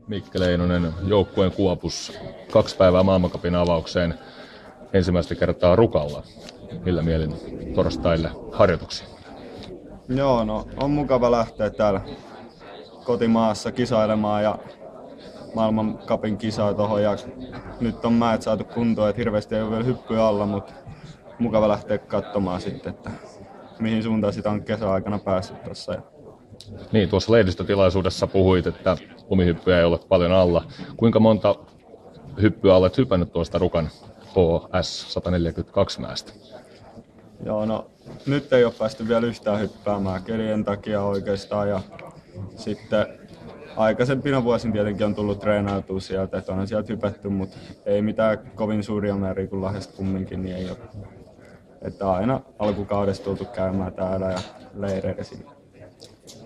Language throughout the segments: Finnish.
Mikke Leinonen, joukkueen Kuopus 2 päivää maailmancupin avaukseen ensimmäistä kertaa Rukalla. Millä mielin torstaille harjoituksiin? Joo, no on mukava lähteä täällä kotimaassa kisailemaan ja maailmancupin kisaa tohon. Ja nyt on mäet saatu kuntoon, että hirveästi ei ole vielä hyppyä alla, mutta mukava lähteä katsomaan sitten, että mihin suuntaan sitä on kesäaikana päässyt tuossa. Niin, tuossa lehdistötilaisuudessa puhuit, että lumihyppyjä ei ole paljon alla. Kuinka monta hyppyä olet hypännyt tuosta Rukan HS 142 mäestä? Joo, no nyt ei ole päästy vielä yhtään hyppäämään kelien takia oikeastaan. Ja sitten aikaisempina vuosina tietenkin on tullut treenautua sieltä, että on sieltä hypätty, mutta ei mitään kovin suuria määriä kuin Lahdesta kumminkin, niin ei ole. Että aina alkukaudesta tultu käymään täällä ja leireillä sinne.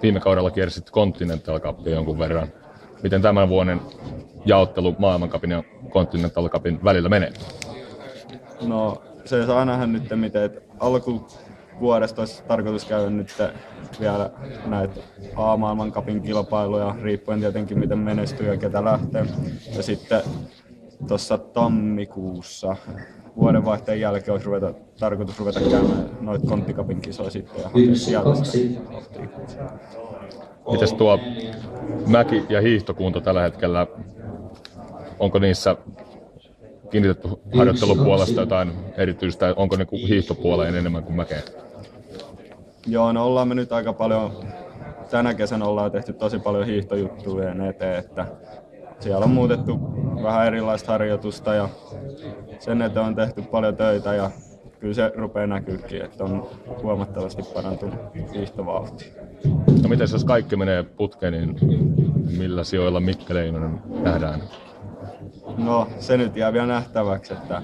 Viime kaudella kiersit Continental Cupia jonkun verran. Miten tämän vuoden jaottelu maailmancupin ja Continental Cupin välillä menee? No se saa nähdä nyt, miten alkuvuodesta olisi tarkoitus käydä nyt vielä näitä A-maailmancupin kilpailuja, riippuen tietenkin miten menestyy ja ketä lähtee. Ja sitten tuossa tammikuussa vuodenvaihteen jälkeen olisi tarkoitus ruveta käymään noita Kontti-cupin kisoja sitten ja hakea sieltä sitä. Mites tuo mäki- ja hiihtokunto tällä hetkellä, onko niissä kiinnitetty harjoittelupuolesta jotain erityistä, onko ne hiihtopuoleen enemmän kuin mäkeen? Joo, no ollaan me nyt aika paljon, tänä kesänä ollaan tehty tosi paljon hiihtojuttuja eteen, että siellä on muutettu vähän erilaista harjoitusta ja sen eteen on tehty paljon töitä ja kyllä se rupeaa näkyykin, että on huomattavasti parantunut hiihtovauhti. No mites jos kaikki menee putkeen, niin millä sijoilla Mikke Leinonen nähdään? No se nyt jää vielä nähtäväksi, että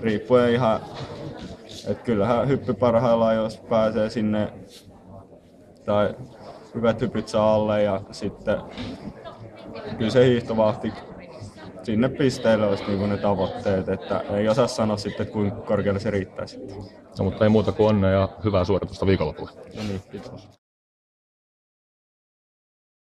riippuen ihan, että kyllähän hyppy parhaillaan, jos pääsee sinne tai hyvät hypyt saa alle ja sitten kyllä se hiihtovauhti sinne pisteille olisi niin kuin ne tavoitteet, että ei osaa sanoa sitten, että kuinka korkealle se riittää sitten. No, mutta ei muuta kuin onnea ja hyvää suoritusta viikonlopulle. No niin, kiitos.